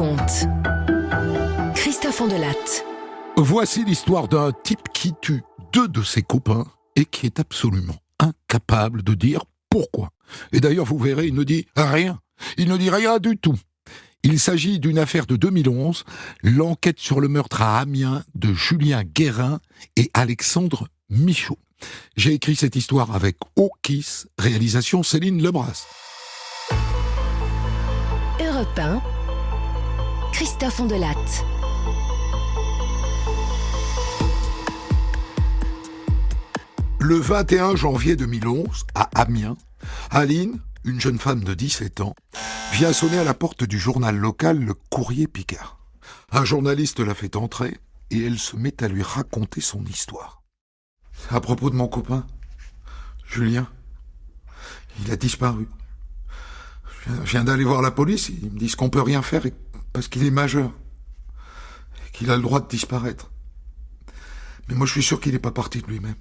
raconte. Christophe Ondelatte. Voici l'histoire d'un type qui tue 2 de ses copains et qui est absolument incapable de dire pourquoi. Et d'ailleurs, vous verrez, il ne dit rien. Il ne dit rien du tout. Il s'agit d'une affaire de 2011, l'enquête sur le meurtre à Amiens de Julien Guérin et Alexandre Michaud. J'ai écrit cette histoire avec Okis, réalisation Céline Lebras. Europe 1, Christophe Ondelatte. Le 21 janvier 2011, à Amiens, Aline, une jeune femme de 17 ans, vient sonner à la porte du journal local Le Courrier Picard. Un journaliste la fait entrer et elle se met à lui raconter son histoire. À propos de mon copain, Julien, il a disparu. Je viens d'aller voir la police, ils me disent qu'on peut rien faire parce qu'il est majeur et qu'il a le droit de disparaître. Mais moi je suis sûr qu'il n'est pas parti de lui-même.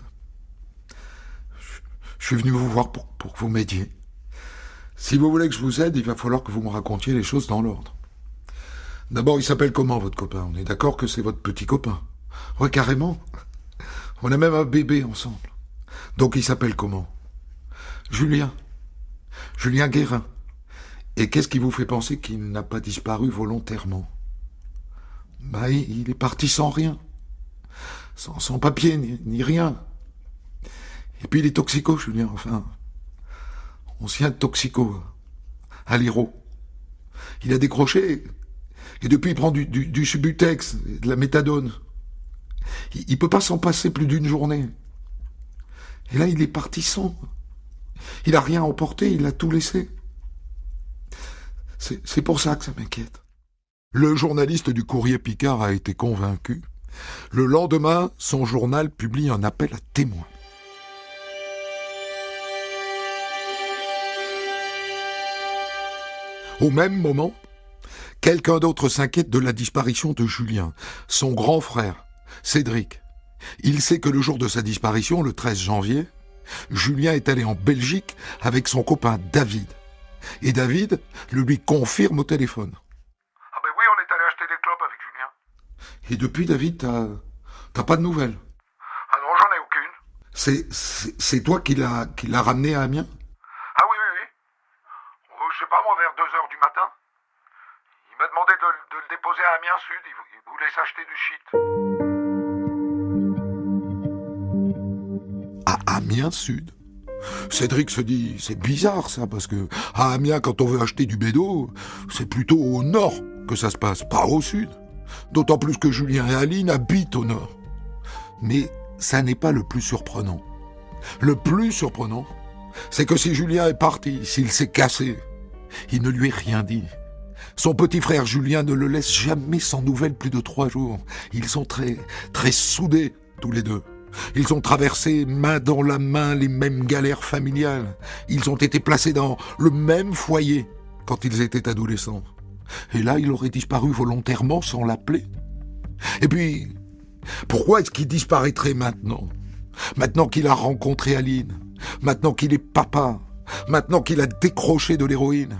Je suis venu vous voir pour que vous m'aidiez. Si vous voulez que je vous aide, il va falloir que vous me racontiez les choses dans l'ordre. D'abord, il s'appelle comment, votre copain? On est d'accord que c'est votre petit copain? Ouais, carrément. On a même un bébé ensemble. Donc, il s'appelle comment? Julien. Julien Guérin. Et qu'est-ce qui vous fait penser qu'il n'a pas disparu volontairement? Bah, il est parti sans rien. Sans papier, ni rien. Et puis il est toxico, Julien, enfin, ancien toxico, à l'Hérault. Il a décroché, et depuis il prend du Subutex, de la méthadone. Il peut pas s'en passer plus d'une journée. Et là, il est parti sans. Il a rien emporté, il a tout laissé. C'est pour ça que ça m'inquiète. Le journaliste du Courrier Picard a été convaincu. Le lendemain, son journal publie un appel à témoins. Au même moment, quelqu'un d'autre s'inquiète de la disparition de Julien, son grand frère, Cédric. Il sait que le jour de sa disparition, le 13 janvier, Julien est allé en Belgique avec son copain David. Et David le lui confirme au téléphone. Ah ben oui, on est allé acheter des clopes avec Julien. Et depuis, David, t'as pas de nouvelles? Ah non, j'en ai aucune. C'est toi qui l'as ramené à Amiens? Ah oui. Je sais pas moi, vers 2h du matin. Il m'a demandé de le déposer à Amiens Sud, il voulait s'acheter du shit. À Amiens Sud? Cédric se dit, c'est bizarre ça, parce que à Amiens, quand on veut acheter du bédo, c'est plutôt au nord que ça se passe, pas au sud. D'autant plus que Julien et Aline habitent au nord. Mais ça n'est pas le plus surprenant. Le plus surprenant, c'est que si Julien est parti, s'il s'est cassé, il ne lui est rien dit. Son petit frère Julien ne le laisse jamais sans nouvelles plus de 3 jours. Ils sont très, très soudés, tous les deux. Ils ont traversé main dans la main les mêmes galères familiales. Ils ont été placés dans le même foyer quand ils étaient adolescents. Et là, il aurait disparu volontairement sans l'appeler. Et puis, pourquoi est-ce qu'il disparaîtrait maintenant? Maintenant qu'il a rencontré Aline, maintenant qu'il est papa, maintenant qu'il a décroché de l'héroïne.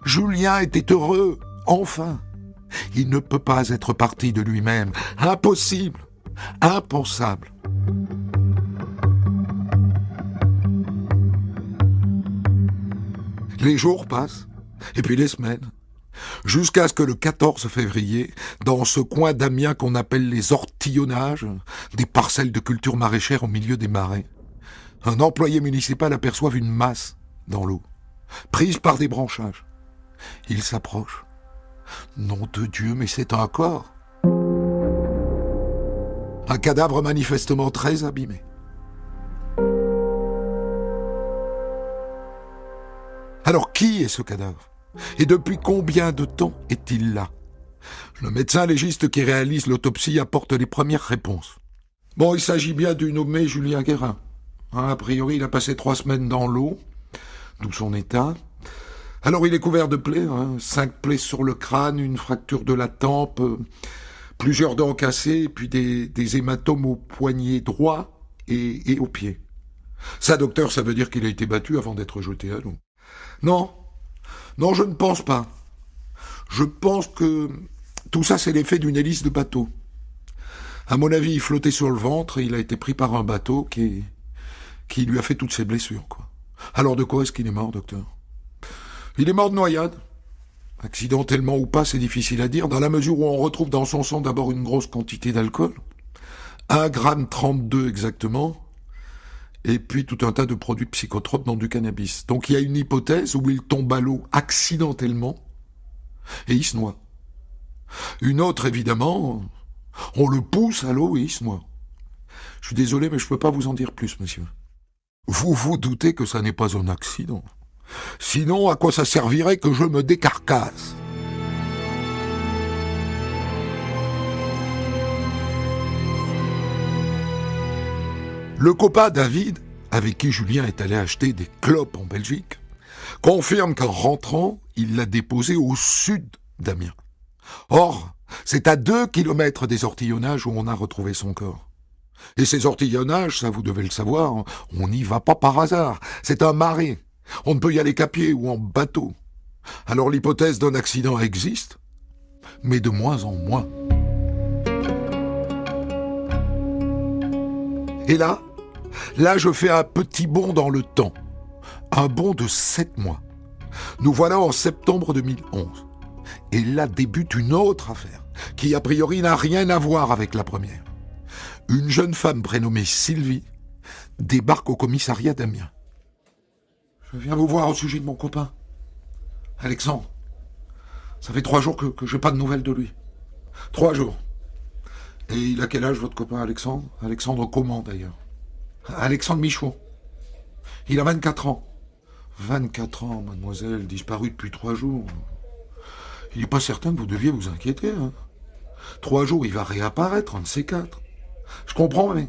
Julien était heureux, enfin. Il ne peut pas être parti de lui-même. Impossible, impensable. Les jours passent, et puis les semaines, jusqu'à ce que le 14 février, dans ce coin d'Amiens qu'on appelle les ortillonnages, des parcelles de culture maraîchère au milieu des marais, un employé municipal aperçoive une masse dans l'eau, prise par des branchages. Il s'approche. Nom de Dieu, mais c'est un corps. Un cadavre manifestement très abîmé. Alors qui est ce cadavre? Et depuis combien de temps est-il là? Le médecin légiste qui réalise l'autopsie apporte les premières réponses. Bon, il s'agit bien du nommé Julien Guérin. A priori, il a passé 3 semaines dans l'eau, d'où son état. Alors il est couvert de plaies, 5 plaies sur le crâne, une fracture de la tempe, plusieurs dents cassées, puis des hématomes au poignet droit et au pied. Ça, docteur, ça veut dire qu'il a été battu avant d'être jeté à l'eau. Non, je ne pense pas. Je pense que tout ça, c'est l'effet d'une hélice de bateau. À mon avis, il flottait sur le ventre et il a été pris par un bateau qui lui a fait toutes ses blessures, quoi. Alors de quoi est-ce qu'il est mort, docteur? Il est mort de noyade. Accidentellement ou pas, c'est difficile à dire, dans la mesure où on retrouve dans son sang d'abord une grosse quantité d'alcool, 1,32 g exactement, et puis tout un tas de produits psychotropes dans du cannabis. Donc il y a une hypothèse où il tombe à l'eau accidentellement et il se noie. Une autre, évidemment, on le pousse à l'eau et il se noie. Je suis désolé, mais je ne peux pas vous en dire plus, monsieur. Vous vous doutez que ça n'est pas un accident. Sinon, à quoi ça servirait que je me décarcasse? Le copain David, avec qui Julien est allé acheter des clopes en Belgique, confirme qu'en rentrant, il l'a déposé au sud d'Amiens. Or, c'est à 2 kilomètres des ortillonnages où on a retrouvé son corps. Et ces ortillonnages, ça vous devez le savoir, on n'y va pas par hasard. C'est un marais. On ne peut y aller qu'à pied ou en bateau. Alors l'hypothèse d'un accident existe, mais de moins en moins. Et là, je fais un petit bond dans le temps. Un bond de 7 mois. Nous voilà en septembre 2011. Et là débute une autre affaire, qui a priori n'a rien à voir avec la première. Une jeune femme prénommée Sylvie débarque au commissariat d'Amiens. Je viens vous voir au sujet de mon copain, Alexandre. Ça fait 3 jours que je n'ai pas de nouvelles de lui. 3 jours. Et il a quel âge, votre copain Alexandre? Alexandre comment, d'ailleurs? Alexandre Michaud. Il a 24 ans. 24 ans, mademoiselle, disparu depuis 3 jours. Il n'est pas certain que vous deviez vous inquiéter. 3 jours, il va réapparaître, un de ces 4. Je comprends, mais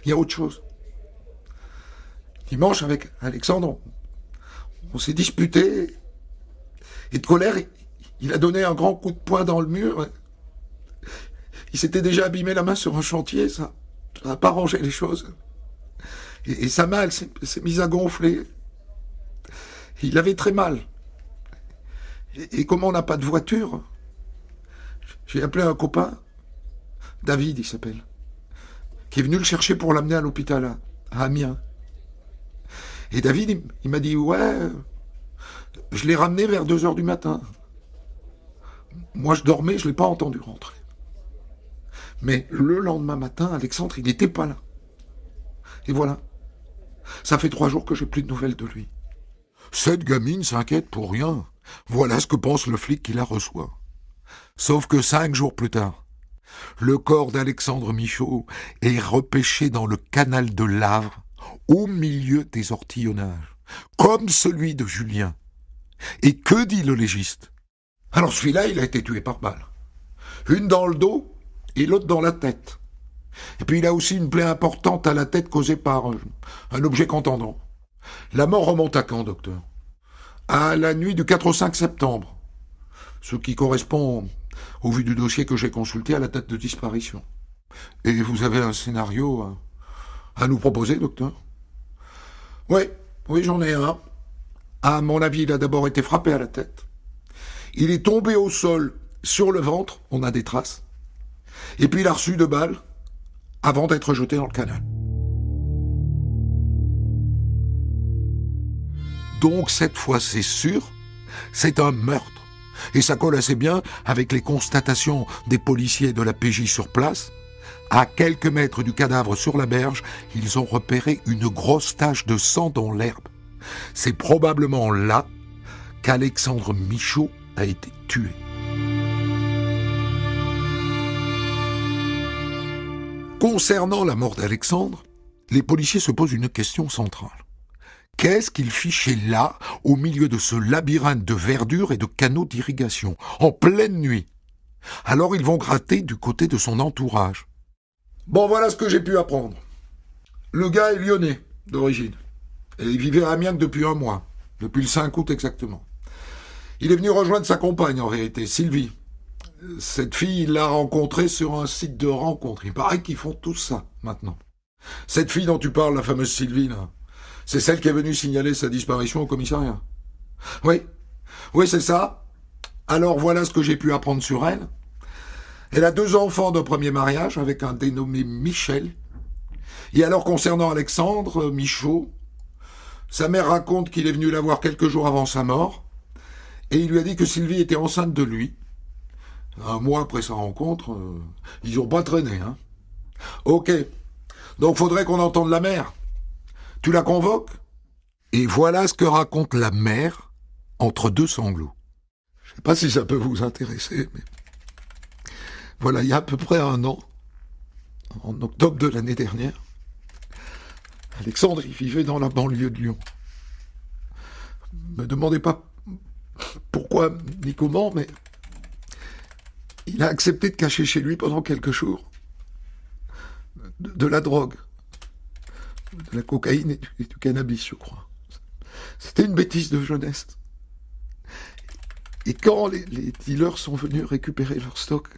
il y a autre chose. Dimanche, avec Alexandre, on s'est disputé. Et de colère, il a donné un grand coup de poing dans le mur. Il s'était déjà abîmé la main sur un chantier, ça n'a pas rangé les choses. Et sa main, elle s'est mise à gonfler. Il avait très mal. Et comme on n'a pas de voiture, j'ai appelé un copain, David il s'appelle, qui est venu le chercher pour l'amener à l'hôpital à Amiens. Et David, il m'a dit, ouais, je l'ai ramené vers 2h du matin. Moi, je dormais, je ne l'ai pas entendu rentrer. Mais le lendemain matin, Alexandre, il n'était pas là. Et voilà. Ça fait 3 jours que j'ai plus de nouvelles de lui. Cette gamine s'inquiète pour rien. Voilà ce que pense le flic qui la reçoit. Sauf que 5 jours plus tard, le corps d'Alexandre Michaud est repêché dans le canal de l'Avre, au milieu des ortillonnages, comme celui de Julien. Et que dit le légiste? Alors celui-là, il a été tué par balle. Une dans le dos et l'autre dans la tête. Et puis il a aussi une plaie importante à la tête causée par un objet contendant. La mort remonte à quand, docteur? À la nuit du 4 au 5 septembre. Ce qui correspond, au vu du dossier que j'ai consulté, à la date de disparition. Et vous avez un scénario à nous proposer, docteur? Oui, j'en ai un. À mon avis, il a d'abord été frappé à la tête. Il est tombé au sol, sur le ventre, on a des traces. Et puis il a reçu 2 balles, avant d'être jeté dans le canal. Donc cette fois, c'est sûr, c'est un meurtre. Et ça colle assez bien avec les constatations des policiers de la PJ sur place. À quelques mètres du cadavre sur la berge, ils ont repéré une grosse tache de sang dans l'herbe. C'est probablement là qu'Alexandre Michaud a été tué. Concernant la mort d'Alexandre, les policiers se posent une question centrale. Qu'est-ce qu'il fichait là, au milieu de ce labyrinthe de verdure et de canaux d'irrigation, en pleine nuit? Alors ils vont gratter du côté de son entourage. Bon, voilà ce que j'ai pu apprendre. Le gars est lyonnais, d'origine. Et il vivait à Amiens depuis 1 mois, depuis le 5 août exactement. Il est venu rejoindre sa compagne, en vérité, Sylvie. Cette fille, il l'a rencontrée sur un site de rencontre. Il paraît qu'ils font tout ça, maintenant. Cette fille dont tu parles, la fameuse Sylvie, là, c'est celle qui est venue signaler sa disparition au commissariat. Oui, c'est ça. Alors voilà ce que j'ai pu apprendre sur elle. Elle a 2 enfants de premier mariage avec un dénommé Michel. Et alors concernant Alexandre Michaud, sa mère raconte qu'il est venu la voir quelques jours avant sa mort et il lui a dit que Sylvie était enceinte de lui. Un mois après sa rencontre, ils n'ont pas traîné. Hein. Ok, donc faudrait qu'on entende la mère. Tu la convoques ? Et voilà ce que raconte la mère entre 2 sanglots. Je ne sais pas si ça peut vous intéresser, mais voilà, il y a à peu près 1 an, en octobre de l'année dernière, Alexandre, il vivait dans la banlieue de Lyon. Me demandez pas pourquoi ni comment, mais il a accepté de cacher chez lui pendant quelques jours de la drogue, de la cocaïne et du cannabis, je crois. C'était une bêtise de jeunesse. Et quand les dealers sont venus récupérer leur stock,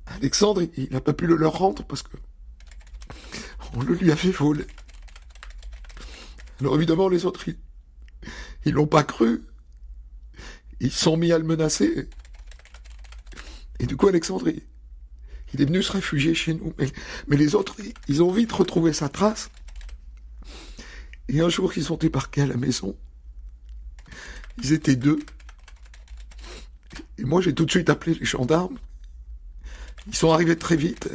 Alexandre, il n'a pas pu le leur rendre parce que on le lui avait volé. Alors évidemment, les autres, ils l'ont pas cru. Ils se sont mis à le menacer. Et du coup, Alexandre, il est venu se réfugier chez nous. Mais les autres, ils ont vite retrouvé sa trace. Et un jour, ils sont débarqués à la maison. Ils étaient 2. Et moi, j'ai tout de suite appelé les gendarmes. Ils sont arrivés très vite.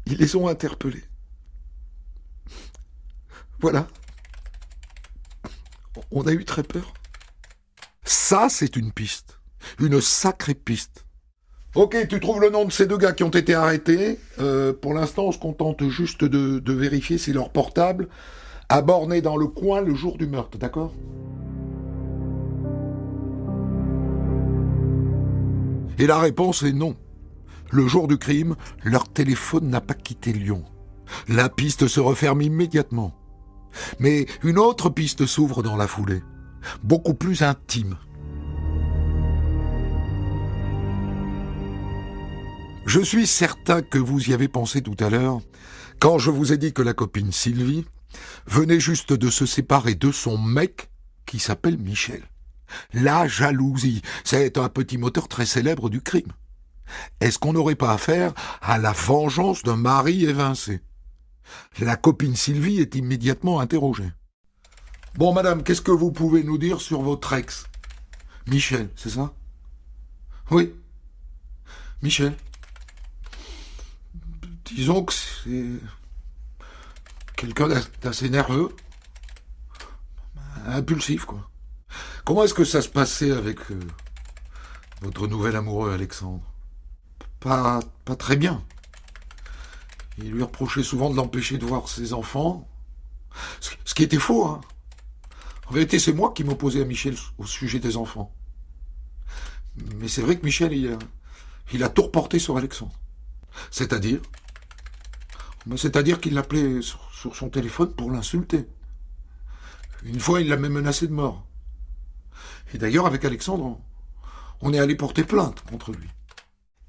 Ils les ont interpellés. Voilà. On a eu très peur. Ça, c'est une piste. Une sacrée piste. Ok, tu trouves le nom de ces 2 gars qui ont été arrêtés. Pour l'instant, on se contente juste de vérifier si leur portable a borné dans le coin le jour du meurtre, d'accord ? Et la réponse est non. Le jour du crime, leur téléphone n'a pas quitté Lyon. La piste se referme immédiatement. Mais une autre piste s'ouvre dans la foulée, beaucoup plus intime. Je suis certain que vous y avez pensé tout à l'heure, quand je vous ai dit que la copine Sylvie venait juste de se séparer de son mec qui s'appelle Michel. La jalousie, c'est un petit moteur très célèbre du crime. Est-ce qu'on n'aurait pas affaire à la vengeance d'un mari évincé ? La copine Sylvie est immédiatement interrogée. Bon, madame, qu'est-ce que vous pouvez nous dire sur votre ex ? Michel, c'est ça ? Oui. Michel. Disons que c'est quelqu'un d'assez nerveux, impulsif, quoi. Comment est-ce que ça se passait avec votre nouvel amoureux, Alexandre ? Pas très bien. Il lui reprochait souvent de l'empêcher de voir ses enfants. Ce qui était faux, hein. En vérité, c'est moi qui m'opposais à Michel au sujet des enfants. Mais c'est vrai que Michel, il a tout reporté sur Alexandre. C'est-à-dire qu'il l'appelait sur son téléphone pour l'insulter. Une fois, il l'a même menacé de mort. Et d'ailleurs, avec Alexandre, on est allé porter plainte contre lui.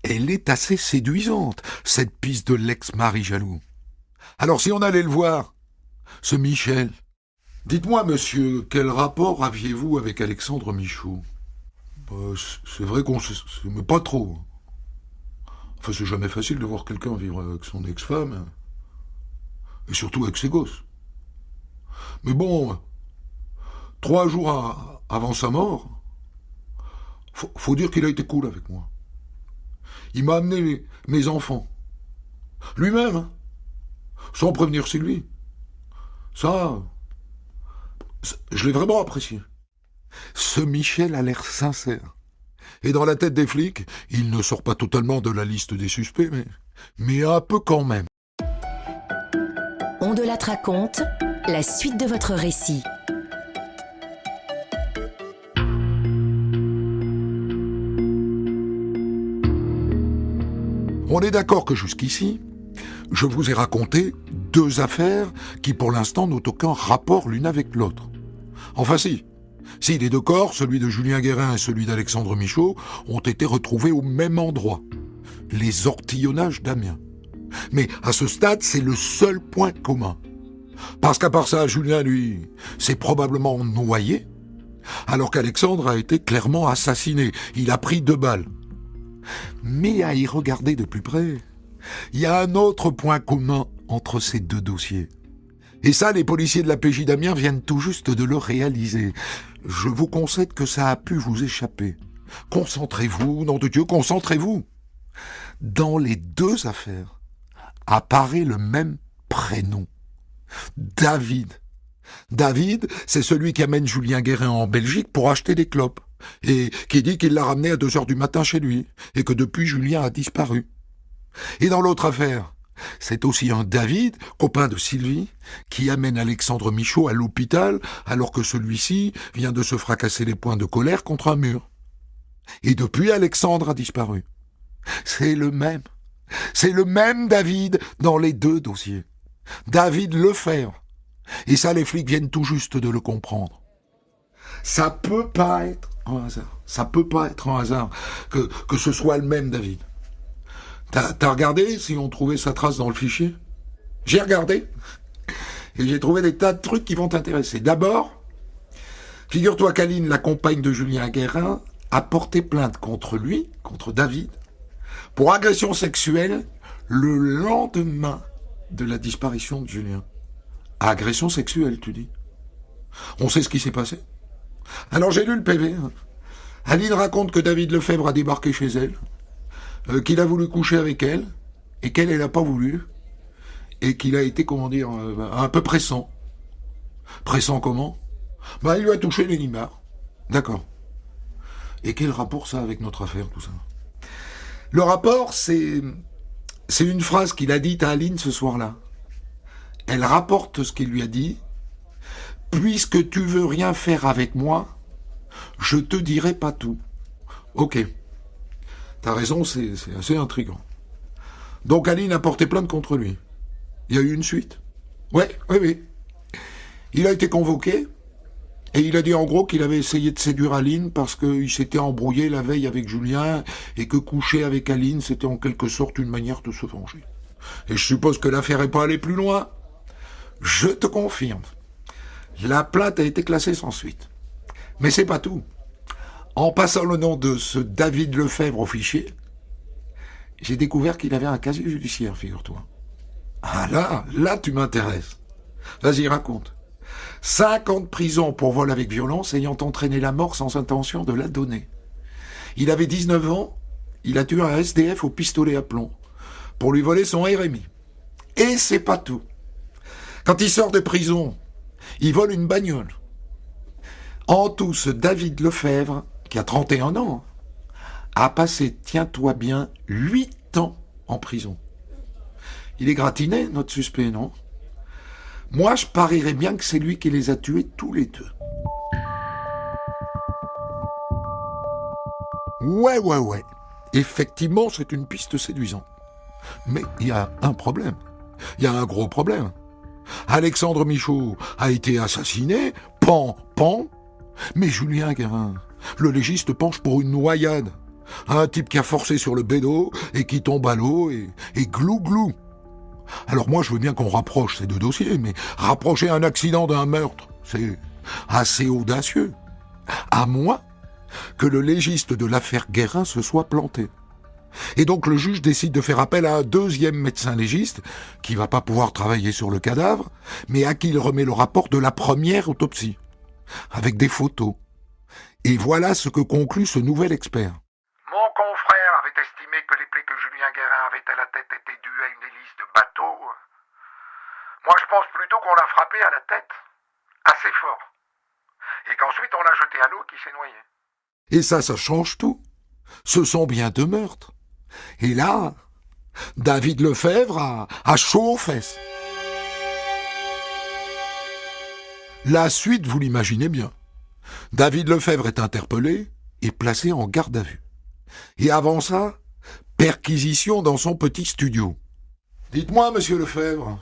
Elle est assez séduisante, cette piste de l'ex-mari jaloux. Alors si on allait le voir, ce Michel. Dites-moi, monsieur, quel rapport aviez-vous avec Alexandre Michaud ? C'est vrai qu'on s'aimait pas trop. Enfin, c'est jamais facile de voir quelqu'un vivre avec son ex-femme, et surtout avec ses gosses. Mais bon, 3 jours avant sa mort, faut dire qu'il a été cool avec moi. Il m'a amené mes enfants. Lui-même, hein, sans prévenir Sylvie. Ça, je l'ai vraiment apprécié. Ce Michel a l'air sincère. Et dans la tête des flics, il ne sort pas totalement de la liste des suspects, mais un peu quand même. On de la raconte, la suite de votre récit. On est d'accord que jusqu'ici, je vous ai raconté 2 affaires qui pour l'instant n'ont aucun rapport l'une avec l'autre. Enfin si, les 2 corps, celui de Julien Guérin et celui d'Alexandre Michaud, ont été retrouvés au même endroit, les ortillonnages d'Amiens. Mais à ce stade, c'est le seul point commun. Parce qu'à part ça, Julien, lui, s'est probablement noyé, alors qu'Alexandre a été clairement assassiné. Il a pris 2 balles. Mais à y regarder de plus près, il y a un autre point commun entre ces 2 dossiers. Et ça, les policiers de la PJ d'Amiens viennent tout juste de le réaliser. Je vous concède que ça a pu vous échapper. Concentrez-vous, nom de Dieu, concentrez-vous. Dans les 2 affaires apparaît le même prénom. David. David, c'est celui qui amène Julien Guérin en Belgique pour acheter des clopes. Et qui dit qu'il l'a ramené à 2h du matin chez lui. Et que depuis, Julien a disparu. Et dans l'autre affaire, c'est aussi un David, copain de Sylvie, qui amène Alexandre Michaud à l'hôpital alors que celui-ci vient de se fracasser les poings de colère contre un mur. Et depuis, Alexandre a disparu. C'est le même. C'est le même David dans les 2 dossiers. David Lefebvre. Et ça, les flics viennent tout juste de le comprendre. Ça peut pas être un hasard. Ça peut pas être un hasard que ce soit le même David. T'as regardé si on trouvait sa trace dans le fichier? J'ai regardé. Et j'ai trouvé des tas de trucs qui vont t'intéresser. D'abord, figure-toi qu'Aline, la compagne de Julien Guérin, a porté plainte contre lui, contre David, pour agression sexuelle le lendemain de la disparition de Julien. Agression sexuelle, tu dis? On sait ce qui s'est passé? Alors j'ai lu le PV. Aline raconte que David Lefebvre a débarqué chez elle, qu'il a voulu coucher avec elle, et qu'elle n'a pas voulu, et qu'il a été, un peu pressant. Pressant comment? Il lui a touché les nibards. D'accord. Et quel rapport ça avec notre affaire, tout ça? Le rapport, c'est une phrase qu'il a dite à Aline ce soir-là. Elle rapporte ce qu'il lui a dit. Puisque tu veux rien faire avec moi, je te dirai pas tout. Ok. T'as raison, c'est assez intriguant. Donc Aline a porté plainte contre lui. Il y a eu une suite. Oui. Il a été convoqué, et il a dit en gros qu'il avait essayé de séduire Aline parce qu'il s'était embrouillé la veille avec Julien, et que coucher avec Aline, c'était en quelque sorte une manière de se venger. Et je suppose que l'affaire n'est pas allée plus loin. Je te confirme. La plainte a été classée sans suite. Mais c'est pas tout. En passant le nom de ce David Lefebvre au fichier, j'ai découvert qu'il avait un casier judiciaire, figure-toi. Ah là tu m'intéresses. Vas-y, raconte. 5 ans de prison pour vol avec violence ayant entraîné la mort sans intention de la donner. Il avait 19 ans, il a tué un SDF au pistolet à plomb pour lui voler son RMI. Et c'est pas tout. Quand il sort de prison, il vole une bagnole. En tout, ce David Lefebvre, qui a 31 ans, a passé, tiens-toi bien, 8 ans en prison. Il est gratiné, notre suspect, non? Moi, je parierais bien que c'est lui qui les a tués tous les 2. Ouais. Effectivement, c'est une piste séduisante. Mais il y a un problème. Il y a un gros problème. Alexandre Michaud a été assassiné, pan, mais Julien Guérin, le légiste penche pour une noyade. Un type qui a forcé sur le bédo et qui tombe à l'eau et glou. Alors moi, je veux bien qu'on rapproche ces 2 dossiers, mais rapprocher un accident d'un meurtre, c'est assez audacieux. À moins que le légiste de l'affaire Guérin se soit planté. Et donc le juge décide de faire appel à un 2e médecin légiste, qui va pas pouvoir travailler sur le cadavre, mais à qui il remet le rapport de la première autopsie, avec des photos. Et voilà ce que conclut ce nouvel expert. Mon confrère avait estimé que les plaies que Julien Guérin avait à la tête étaient dues à une hélice de bateau. Moi, je pense plutôt qu'on l'a frappé à la tête, assez fort, et qu'ensuite on l'a jeté à l'eau qui s'est noyé. Et ça change tout. Ce sont bien 2 meurtres. Et là, David Lefebvre a chaud aux fesses. La suite, vous l'imaginez bien. David Lefebvre est interpellé et placé en garde à vue. Et avant ça, perquisition dans son petit studio. Dites-moi, monsieur Lefebvre,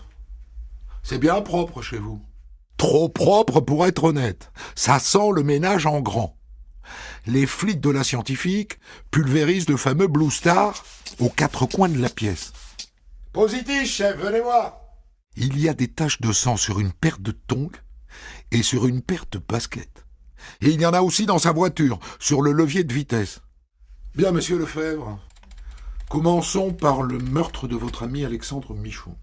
c'est bien propre chez vous. Trop propre pour être honnête. Ça sent le ménage en grand. Les flics de la scientifique pulvérisent le fameux Blue Star aux 4 coins de la pièce. Positif, chef, venez voir. Il y a des taches de sang sur une paire de tongs et sur une paire de baskets. Et il y en a aussi dans sa voiture, sur le levier de vitesse. Bien, monsieur Lefebvre, commençons par le meurtre de votre ami Alexandre Michaud.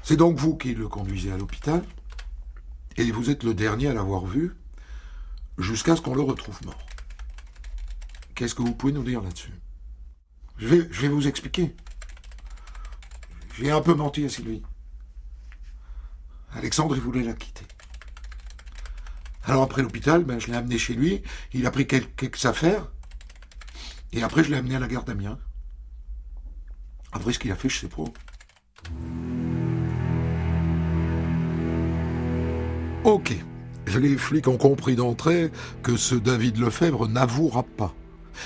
C'est donc vous qui le conduisez à l'hôpital, et vous êtes le dernier à l'avoir vu, jusqu'à ce qu'on le retrouve mort. Qu'est-ce que vous pouvez nous dire là-dessus ? Je vais vous expliquer. J'ai un peu menti à Sylvie. Alexandre, il voulait la quitter. Alors après l'hôpital, je l'ai amené chez lui, il a pris quelques affaires, et après je l'ai amené à la gare d'Amiens. Après ce qu'il a fait, je sais pas. Ok, les flics ont compris d'entrée que ce David Lefebvre n'avouera pas.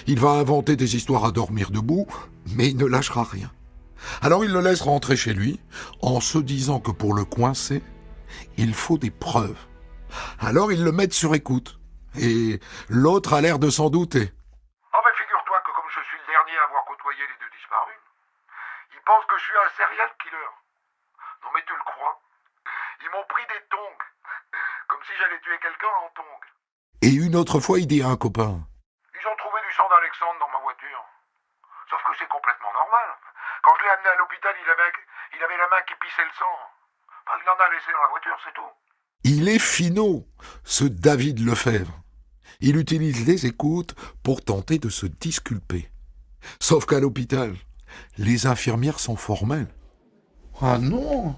Il va inventer des histoires à dormir debout, mais il ne lâchera rien. Alors ils le laissent rentrer chez lui, en se disant que pour le coincer, il faut des preuves. Alors ils le mettent sur écoute, et l'autre a l'air de s'en douter. Oh mais figure-toi que comme je suis le dernier à avoir côtoyé les deux disparus, ils pensent que je suis un serial killer. Non mais tu le crois? Ils m'ont pris des tongs, comme si j'allais tuer quelqu'un en tongs. Et une autre fois, il dit à un copain: Ils ont trouvé du sang d'Alexandre dans ma voiture. Sauf que c'est complètement normal. Quand je l'ai amené à l'hôpital, il avait la main qui pissait le sang. Enfin, il en a laissé dans la voiture, c'est tout. Il est finaud, ce David Lefebvre. Il utilise les écoutes pour tenter de se disculper. Sauf qu'à l'hôpital, les infirmières sont formelles. Ah non,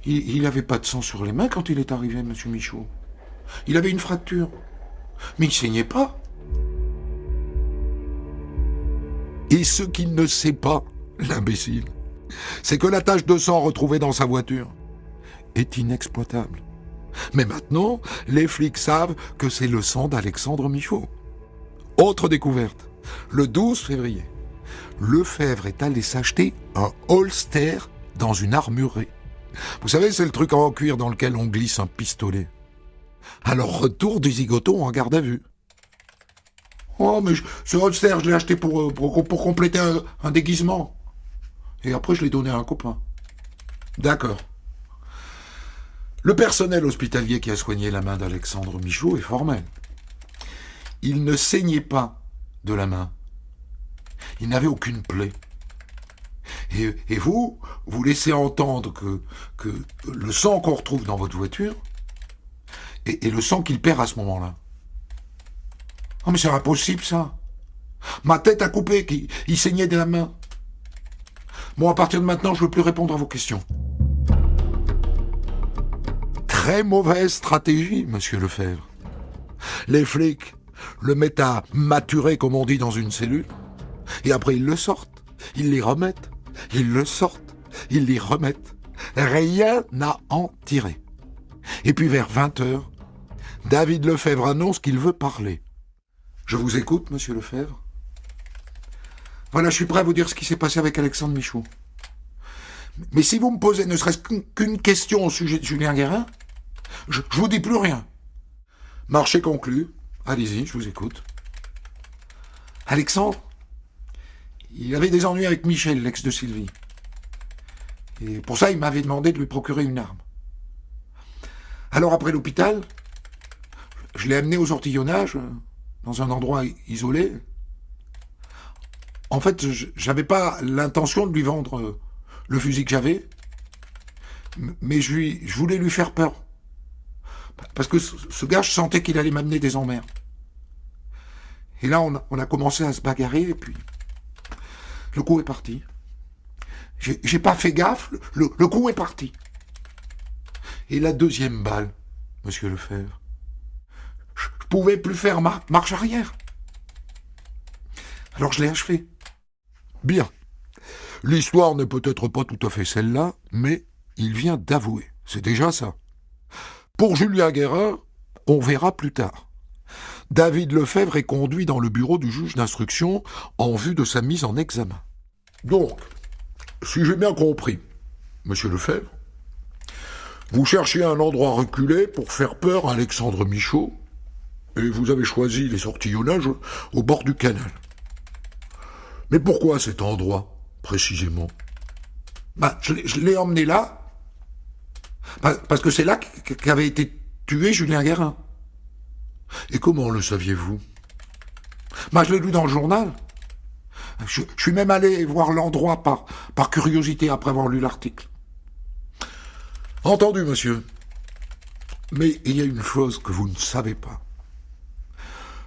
il n'avait pas de sang sur les mains quand il est arrivé, monsieur Michaud. Il avait une fracture, mais il saignait pas. Et ce qu'il ne sait pas, l'imbécile, c'est que la tache de sang retrouvée dans sa voiture est inexploitable. Mais maintenant, les flics savent que c'est le sang d'Alexandre Michaud. Autre découverte, le 12 février, Lefebvre est allé s'acheter un holster dans une armurerie. Vous savez, c'est le truc en cuir dans lequel on glisse un pistolet. Alors, retour du zigoton en garde à vue. Oh, mais ce holster, je l'ai acheté pour compléter un déguisement. Et après, je l'ai donné à un copain. D'accord. Le personnel hospitalier qui a soigné la main d'Alexandre Michaud est formel. Il ne saignait pas de la main. Il n'avait aucune plaie. Et vous laissez entendre que le sang qu'on retrouve dans votre voiture est le sang qu'il perd à ce moment-là. Oh mais c'est impossible ça. Ma tête a coupé, il saignait de la main. Bon, à partir de maintenant, je ne veux plus répondre à vos questions. Très mauvaise stratégie, monsieur Lefebvre. Les flics le mettent à maturer, comme on dit, dans une cellule, et après ils le sortent, ils les remettent, ils le sortent, ils les remettent. Rien à en tirer. Et puis vers 20h, David Lefebvre annonce qu'il veut parler. Je vous écoute, monsieur Lefebvre. Voilà, je suis prêt à vous dire ce qui s'est passé avec Alexandre Michaud. Mais si vous me posez ne serait-ce qu'une question au sujet de Julien Guérin, je vous dis plus rien. Marché conclu. Allez-y, je vous écoute. Alexandre, il avait des ennuis avec Michel, l'ex de Sylvie. Et pour ça, il m'avait demandé de lui procurer une arme. Alors après l'hôpital, je l'ai amené aux ortillonnages, dans un endroit isolé. En fait, j'avais pas l'intention de lui vendre le fusil que j'avais, mais je voulais lui faire peur. Parce que ce gars, je sentais qu'il allait m'amener des emmerdes. Et là, on a commencé à se bagarrer, et puis le coup est parti. J'ai pas fait gaffe, le coup est parti. Et la deuxième balle, monsieur Lefebvre, je pouvais plus faire marche arrière. Alors je l'ai achevé. Bien. L'histoire n'est peut-être pas tout à fait celle-là, mais il vient d'avouer. C'est déjà ça. Pour Julien Guérin, on verra plus tard. David Lefebvre est conduit dans le bureau du juge d'instruction en vue de sa mise en examen. Donc, si j'ai bien compris, monsieur Lefebvre, vous cherchiez un endroit reculé pour faire peur à Alexandre Michaud, et vous avez choisi les ortillonnages au bord du canal. Mais pourquoi cet endroit, précisément ? Je l'ai emmené là, parce que c'est là qu'avait été tué Julien Guérin. Et comment le saviez-vous? Moi, je l'ai lu dans le journal. Je suis même allé voir l'endroit par curiosité après avoir lu l'article. Entendu, monsieur. Mais il y a une chose que vous ne savez pas.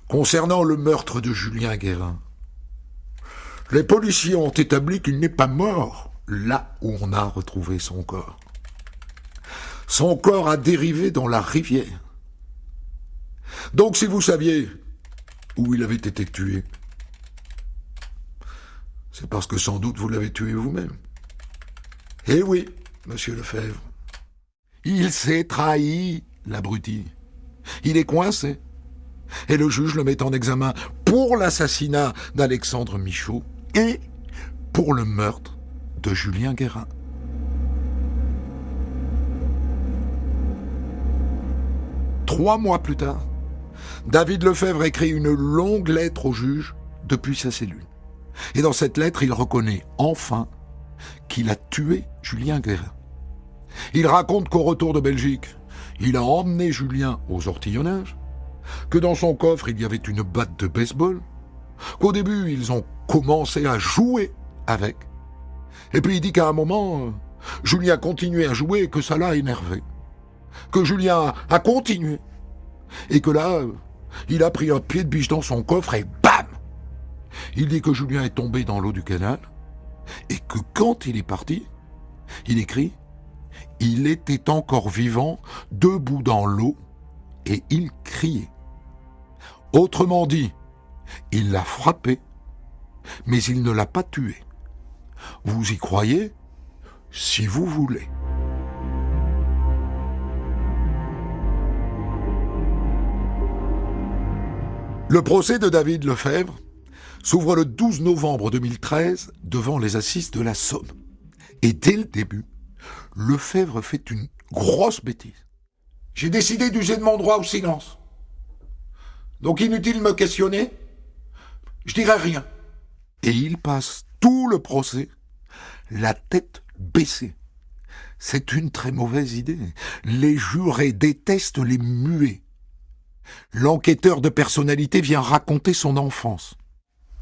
Concernant le meurtre de Julien Guérin, les policiers ont établi qu'il n'est pas mort là où on a retrouvé son corps. Son corps a dérivé dans la rivière. Donc si vous saviez où il avait été tué, c'est parce que sans doute vous l'avez tué vous-même. Eh oui, monsieur Lefebvre. Il s'est trahi, l'abruti. Il est coincé. Et le juge le met en examen pour l'assassinat d'Alexandre Michaud et pour le meurtre de Julien Guérin. Trois mois plus tard, David Lefebvre écrit une longue lettre au juge depuis sa cellule. Et dans cette lettre, il reconnaît enfin qu'il a tué Julien Guérin. Il raconte qu'au retour de Belgique, il a emmené Julien aux ortillonnages, que dans son coffre, il y avait une batte de baseball, qu'au début, ils ont commencé à jouer avec. Et puis il dit qu'à un moment, Julien continuait à jouer et que ça l'a énervé. Que Julien a continué. Et que là, il a pris un pied de biche dans son coffre et bam! Il dit que Julien est tombé dans l'eau du canal et que quand il est parti, il écrit « Il était encore vivant, debout dans l'eau et il criait ». Autrement dit, il l'a frappé, mais il ne l'a pas tué. Vous y croyez? Si vous voulez. Le procès de David Lefebvre s'ouvre le 12 novembre 2013 devant les assises de la Somme. Et dès le début, Lefebvre fait une grosse bêtise. J'ai décidé d'user de mon droit au silence. Donc inutile de me questionner, je dirai rien. Et il passe tout le procès la tête baissée. C'est une très mauvaise idée. Les jurés détestent les muets. L'enquêteur de personnalité vient raconter son enfance.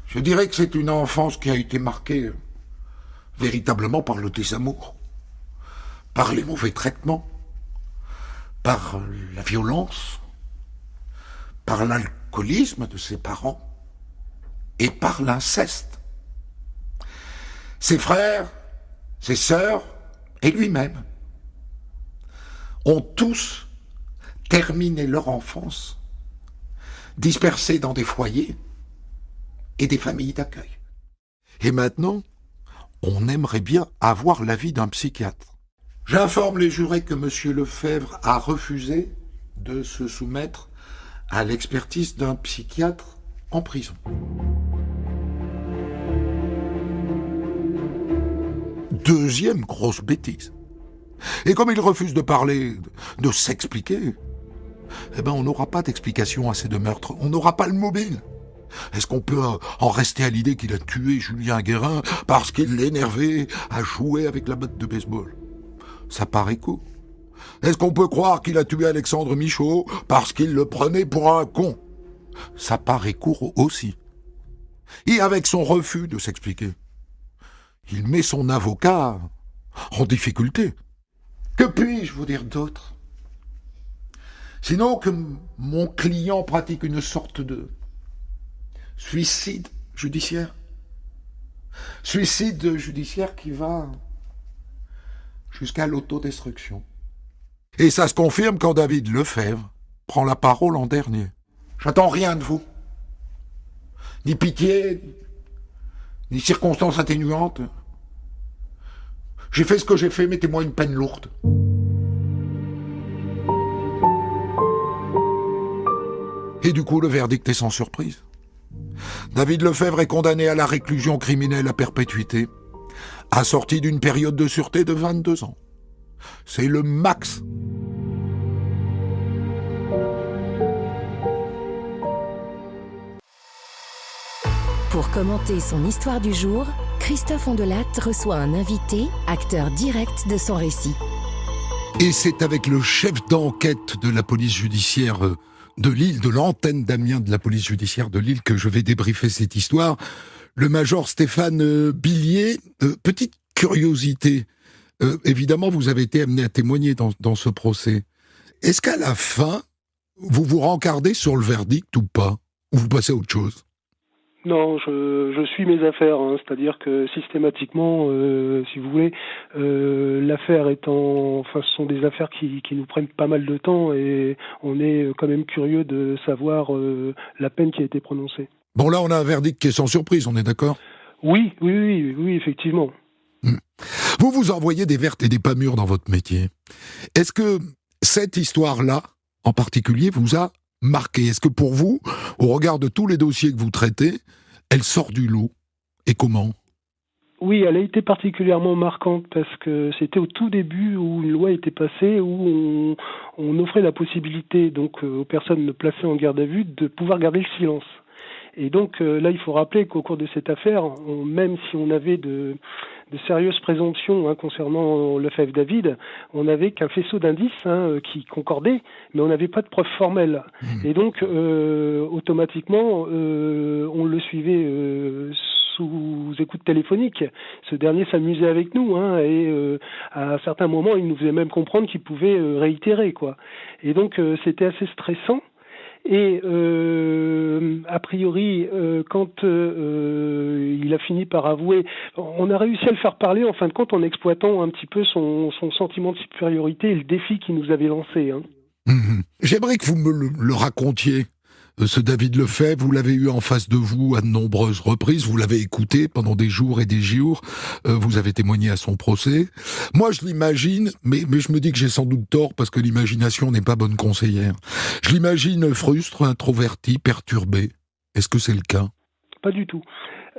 Je dirais que c'est une enfance qui a été marquée véritablement par le désamour, par les mauvais traitements, par la violence, par l'alcoolisme de ses parents et par l'inceste. Ses frères, ses sœurs et lui-même ont tous terminé leur enfance dispersés dans des foyers et des familles d'accueil. Et maintenant, on aimerait bien avoir l'avis d'un psychiatre. J'informe les jurés que M. Lefebvre a refusé de se soumettre à l'expertise d'un psychiatre en prison. Deuxième grosse bêtise. Et comme il refuse de parler, de s'expliquer, eh ben on n'aura pas d'explication à ces deux meurtres. On n'aura pas le mobile. Est-ce qu'on peut en rester à l'idée qu'il a tué Julien Guérin parce qu'il l'énervait à jouer avec la batte de baseball? Ça paraît court. Est-ce qu'on peut croire qu'il a tué Alexandre Michaud parce qu'il le prenait pour un con? Ça paraît court aussi. Et avec son refus de s'expliquer, il met son avocat en difficulté. Que puis-je vous dire d'autre? Sinon que mon client pratique une sorte de suicide judiciaire. Suicide judiciaire qui va jusqu'à l'autodestruction. Et ça se confirme quand David Lefebvre prend la parole en dernier. J'attends rien de vous. Ni pitié, ni circonstances atténuantes. J'ai fait ce que j'ai fait, mettez-moi une peine lourde. Et du coup, le verdict est sans surprise. David Lefebvre est condamné à la réclusion criminelle à perpétuité, assorti d'une période de sûreté de 22 ans. C'est le max. Pour commenter son histoire du jour, Christophe Ondelat reçoit un invité, acteur direct de son récit. Et c'est avec le chef d'enquête de la police judiciaire de Lille, de l'antenne d'Amiens de la police judiciaire de Lille, que je vais débriefer cette histoire. Le major Stéphane Billier, petite curiosité. Évidemment, vous avez été amené à témoigner dans ce procès. Est-ce qu'à la fin, vous vous rencardez sur le verdict ou pas? Ou vous passez à autre chose? Non, je suis mes affaires, hein, c'est-à-dire que systématiquement, si vous voulez, l'affaire étant, enfin, ce sont des affaires qui nous prennent pas mal de temps et on est quand même curieux de savoir la peine qui a été prononcée. Bon, là, on a un verdict qui est sans surprise, on est d'accord? Oui, effectivement. Vous envoyez des vertes et des pas mûres dans votre métier. Est-ce que cette histoire-là, en particulier, vous a marqué? Est-ce que pour vous, au regard de tous les dossiers que vous traitez, elle sort du lot? Et comment? Oui, elle a été particulièrement marquante parce que c'était au tout début où une loi était passée où on offrait la possibilité donc aux personnes placées en garde à vue de pouvoir garder le silence. Et donc là, il faut rappeler qu'au cours de cette affaire, même si on avait de sérieuses présomptions concernant Lefebvre David, on n'avait qu'un faisceau d'indices qui concordait, mais on n'avait pas de preuves formelles. Et donc, automatiquement, on le suivait sous écoute téléphonique. Ce dernier s'amusait avec nous, et à certains moments, il nous faisait même comprendre qu'il pouvait réitérer, quoi. Et donc, c'était assez stressant. Et a priori, quand il a fini par avouer, on a réussi à le faire parler en fin de compte en exploitant un petit peu son sentiment de supériorité et le défi qu'il nous avait lancé. J'aimerais que vous me le racontiez. Ce David Lefebvre, vous l'avez eu en face de vous à de nombreuses reprises, vous l'avez écouté pendant des jours et des jours, vous avez témoigné à son procès. Moi, je l'imagine, mais je me dis que j'ai sans doute tort parce que l'imagination n'est pas bonne conseillère. Je l'imagine frustre, introverti, perturbé. Est-ce que c'est le cas? Pas du tout.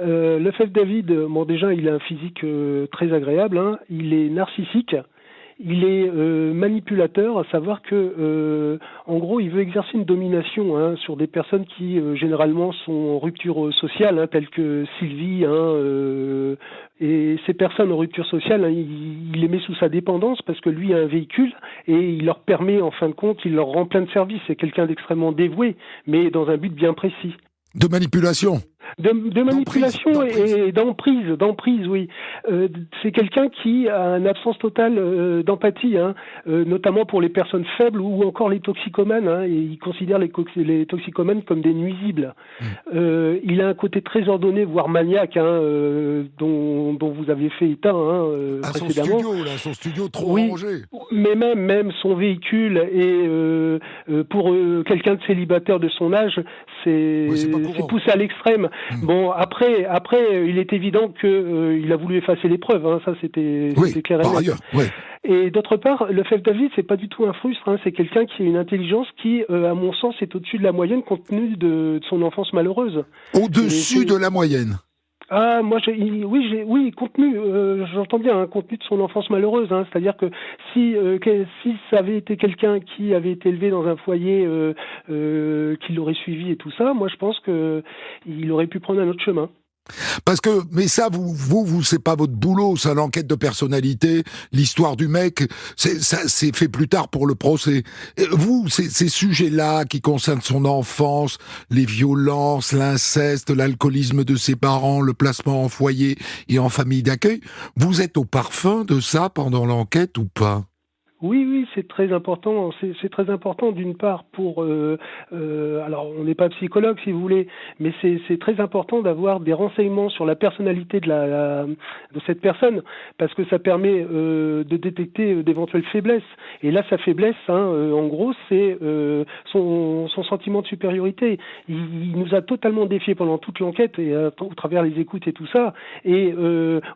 Lefebvre David, bon déjà, il a un physique très agréable, il est narcissique. Il est manipulateur, à savoir que, en gros, il veut exercer une domination sur des personnes qui, généralement, sont en rupture sociale, telles que Sylvie. Et ces personnes en rupture sociale, il les met sous sa dépendance parce que lui a un véhicule et il leur permet, en fin de compte, il leur rend plein de services. C'est quelqu'un d'extrêmement dévoué, mais dans un but bien précis. De manipulation? De manipulation et d'emprise, oui. C'est quelqu'un qui a une absence totale d'empathie, notamment pour les personnes faibles ou encore les toxicomanes. Et il considère les toxicomanes comme des nuisibles. Il a un côté très ordonné, voire maniaque, dont vous aviez fait état précédemment. Son studio trop rangé. Mais même son véhicule et pour quelqu'un de célibataire de son âge, c'est poussé à l'extrême. Bon, après, il est évident que il a voulu effacer les preuves. Ça, c'était clair et net. Ailleurs, ouais. Et d'autre part, Lefebvre David, c'est pas du tout un frustre. C'est quelqu'un qui a une intelligence qui, à mon sens, est au-dessus de la moyenne compte tenu de son enfance malheureuse. Au-dessus de la moyenne. Ah, moi, contenu, j'entends bien, contenu de son enfance malheureuse, c'est-à-dire que si ça avait été quelqu'un qui avait été élevé dans un foyer qui l'aurait suivi et tout ça, moi, je pense que il aurait pu prendre un autre chemin. Parce que, mais ça, vous, c'est pas votre boulot, ça, l'enquête de personnalité, l'histoire du mec, c'est fait plus tard pour le procès. Vous, ces sujets-là qui concernent son enfance, les violences, l'inceste, l'alcoolisme de ses parents, le placement en foyer et en famille d'accueil, vous êtes au parfum de ça pendant l'enquête ou pas? Oui, c'est très important. C'est très important d'une part pour. Alors, on n'est pas psychologue si vous voulez, mais c'est très important d'avoir des renseignements sur la personnalité de cette personne, parce que ça permet de détecter d'éventuelles faiblesses. Et là, sa faiblesse, en gros, c'est son sentiment de supériorité. Il nous a totalement défiés pendant toute l'enquête et au travers les écoutes et tout ça. Et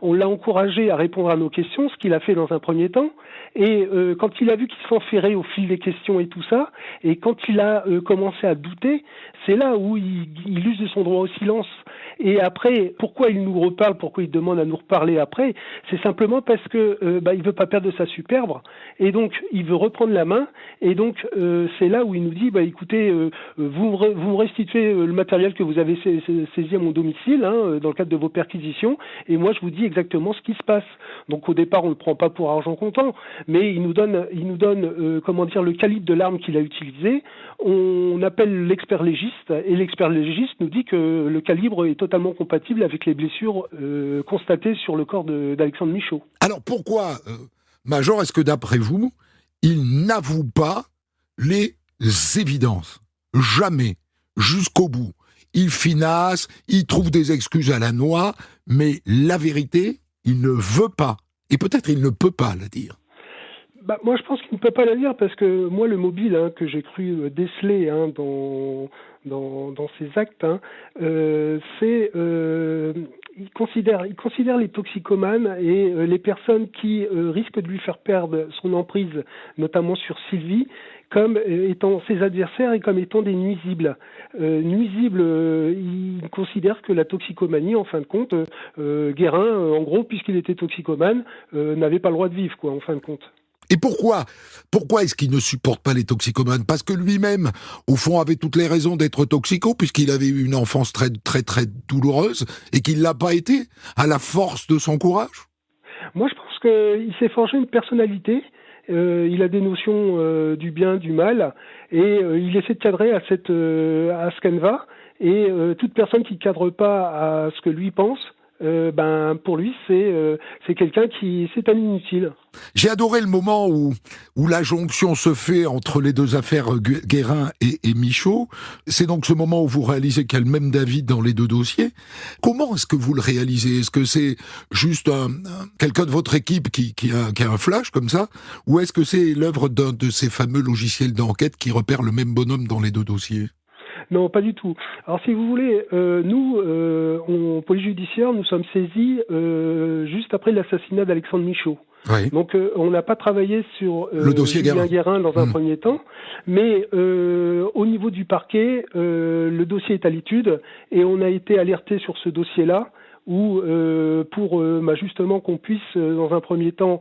on l'a encouragé à répondre à nos questions, ce qu'il a fait dans un premier temps. Et quand il a vu qu'il s'enferrait au fil des questions et tout ça, et quand il a commencé à douter, c'est là où il use de son droit au silence. Et après, pourquoi il nous reparle, pourquoi il demande à nous reparler après? C'est simplement parce que il veut pas perdre sa superbe, et donc il veut reprendre la main. Et donc c'est là où il nous dit écoutez, vous me restituez le matériel que vous avez saisi à mon domicile, dans le cadre de vos perquisitions, et moi je vous dis exactement ce qui se passe. Donc au départ on ne le prend pas pour argent comptant, mais il nous donne le calibre de l'arme qu'il a utilisée. On appelle l'expert légiste, et l'expert légiste nous dit que le calibre est totalement compatible avec les blessures constatées sur le corps d'Alexandre Michaud. Alors pourquoi, Major, est-ce que d'après vous, il n'avoue pas les évidences? Jamais, jusqu'au bout. Il finasse, il trouve des excuses à la noix, mais la vérité, il ne veut pas. Et peut-être il ne peut pas la dire. Moi, je pense qu'il ne peut pas la dire parce que moi, le mobile que j'ai cru déceler dans ces actes, il considère les toxicomanes et les personnes qui risquent de lui faire perdre son emprise, notamment sur Sylvie, comme étant ses adversaires et comme étant des nuisibles. Il considère que la toxicomanie, en fin de compte, Guérin, en gros, puisqu'il était toxicomane, n'avait pas le droit de vivre, quoi, en fin de compte. Et pourquoi est-ce qu'il ne supporte pas les toxicomanes? Parce que lui-même, au fond, avait toutes les raisons d'être toxico, puisqu'il avait eu une enfance très, très, très douloureuse, et qu'il l'a pas été, à la force de son courage. Moi, je pense qu'il s'est forgé une personnalité. Il a des notions du bien, du mal, et il essaie de cadrer à ce canevas. Et toute personne qui ne cadre pas à ce que lui pense, pour lui, c'est quelqu'un c'est un inutile. J'ai adoré le moment où la jonction se fait entre les deux affaires Guérin et Michaud. C'est donc ce moment où vous réalisez qu'il y a le même David dans les deux dossiers. Comment est-ce que vous le réalisez? Est-ce que c'est juste quelqu'un de votre équipe qui a un flash comme ça? Ou est-ce que c'est l'œuvre d'un de ces fameux logiciels d'enquête qui repère le même bonhomme dans les deux dossiers? Non, pas du tout. Alors, si vous voulez, nous, en police judiciaire, nous sommes saisis juste après l'assassinat d'Alexandre Michaud. Oui. Donc, on n'a pas travaillé sur le dossier Julien Guérin dans un premier temps, mais au niveau du parquet, le dossier est à l'étude et on a été alerté sur ce dossier-là. Ou pour justement qu'on puisse dans un premier temps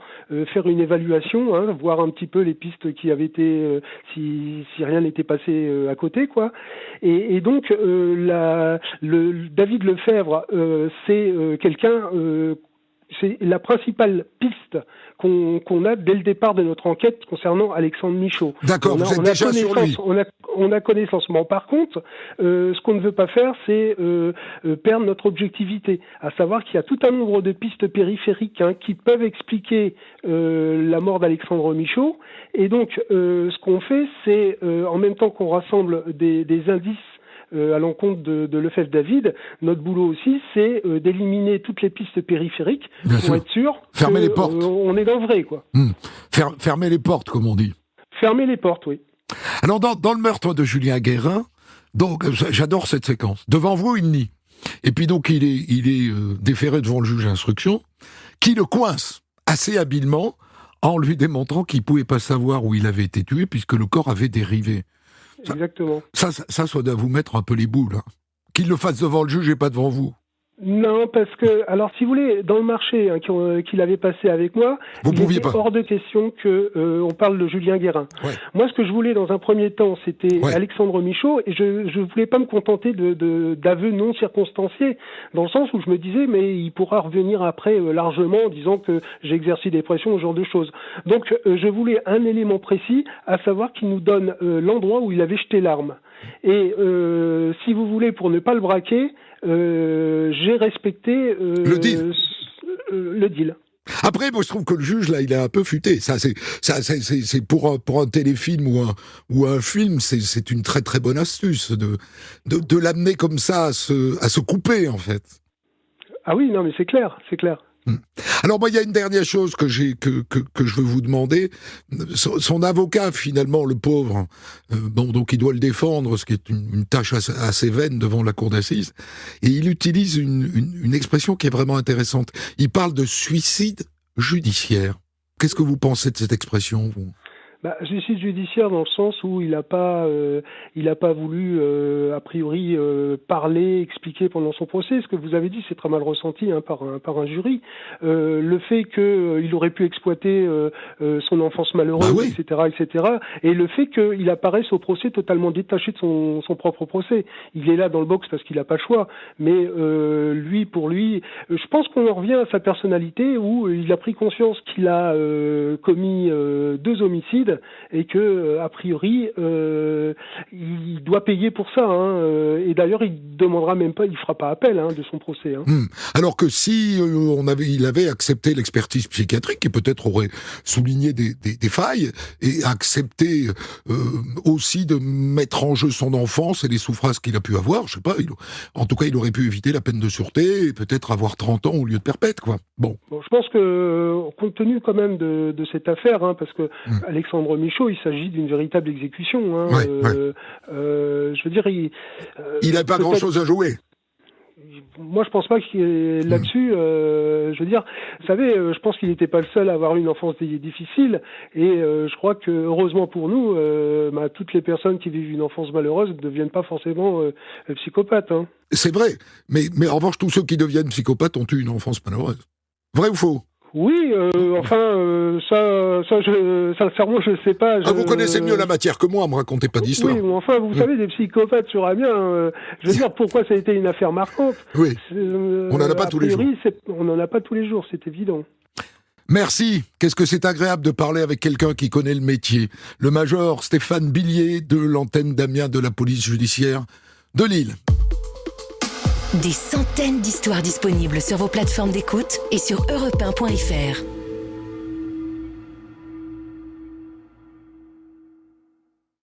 faire une évaluation, voir un petit peu les pistes qui avaient été si rien n'était passé à côté, quoi. Et donc David Lefebvre, c'est quelqu'un, c'est la principale piste qu'on a dès le départ de notre enquête concernant Alexandre Michaud. D'accord, vous êtes déjà sur lui. On a connaissance. Mais par contre, ce qu'on ne veut pas faire, c'est perdre notre objectivité. À savoir qu'il y a tout un nombre de pistes périphériques qui peuvent expliquer la mort d'Alexandre Michaud. Et donc, ce qu'on fait, c'est, en même temps qu'on rassemble des indices à l'encontre de Lefebvre David, notre boulot aussi, c'est d'éliminer toutes les pistes périphériques pour être sûr fermer les portes. On est dans le vrai, quoi. Fermer les portes, comme on dit. Fermer les portes, oui. Alors, dans le meurtre de Julien Guérin, donc j'adore cette séquence. Devant vous, il nie. Et puis donc, il est déféré devant le juge d'instruction, qui le coince assez habilement en lui démontrant qu'il ne pouvait pas savoir où il avait été tué, puisque le corps avait dérivé. Exactement. Ça doit vous mettre un peu les boules. Qu'il le fasse devant le juge et pas devant vous. Non, parce que, alors si vous voulez, dans le marché qu'il avait passé avec moi, il était hors de question on parle de Julien Guérin. Ouais. Moi, ce que je voulais dans un premier temps, c'était Alexandre Michaud, et je voulais pas me contenter d'aveux non circonstanciés, dans le sens où je me disais, mais il pourra revenir après largement en disant que j'ai exercé des pressions, ce genre de choses. Donc, je voulais un élément précis, à savoir qu'il nous donne l'endroit où il avait jeté l'arme. Et si vous voulez, pour ne pas le braquer, j'ai respecté le deal. Après, moi, je trouve que le juge, là, il est un peu futé. C'est pour un téléfilm ou un film, c'est une très très bonne astuce de l'amener comme ça à se couper, en fait. Ah oui, non, mais c'est clair. Alors moi, il y a une dernière chose que je veux vous demander. Son avocat, finalement, le pauvre, donc il doit le défendre, ce qui est une tâche assez vaine devant la cour d'assises, et il utilise une expression qui est vraiment intéressante. Il parle de suicide judiciaire. Qu'est-ce que vous pensez de cette expression, vous ? Suicide judiciaire dans le sens où il n'a pas voulu a priori parler, expliquer pendant son procès. Ce que vous avez dit, c'est très mal ressenti par un jury. Le fait qu'il aurait pu exploiter son enfance malheureuse, oui. etc., et le fait qu'il apparaisse au procès totalement détaché de son propre procès. Il est là dans le box parce qu'il n'a pas le choix, mais pour lui, je pense qu'on en revient à sa personnalité où il a pris conscience qu'il a commis 2 homicides et que a priori il doit payer pour ça. Et d'ailleurs, il demandera même pas, il fera pas appel de son procès. Alors que si il avait accepté l'expertise psychiatrique, qui peut-être aurait souligné des failles et accepté aussi de mettre en jeu son enfance et les souffrances qu'il a pu avoir, je sais pas. En tout cas, il aurait pu éviter la peine de sûreté et peut-être avoir 30 ans au lieu de perpète, quoi. Bon, je pense que compte tenu quand même de cette affaire, parce que Alexandre Michaud, il s'agit d'une véritable exécution. Je veux dire, il n'a pas grand-chose à jouer. Moi, je pense pas qu'il là-dessus. Je veux dire, vous savez, je pense qu'il n'était pas le seul à avoir une enfance difficile, et je crois que heureusement pour nous, toutes les personnes qui vivent une enfance malheureuse ne deviennent pas forcément psychopathes. C'est vrai, mais en revanche, tous ceux qui deviennent psychopathes ont eu une enfance malheureuse. Vrai ou faux ? Oui, sincèrement, je sais pas. Vous connaissez mieux la matière que moi, me racontez pas d'histoire. Oui, enfin, vous savez, des psychopathes sur Amiens, je veux dire, pourquoi ça a été une affaire marquante ? Oui, on n'en a pas tous les jours. On n'en a pas tous les jours, c'est évident. Merci. Qu'est-ce que c'est agréable de parler avec quelqu'un qui connaît le métier. Le major Stéphane Billier de l'antenne d'Amiens de la police judiciaire de Lille. Des centaines d'histoires disponibles sur vos plateformes d'écoute et sur europe1.fr.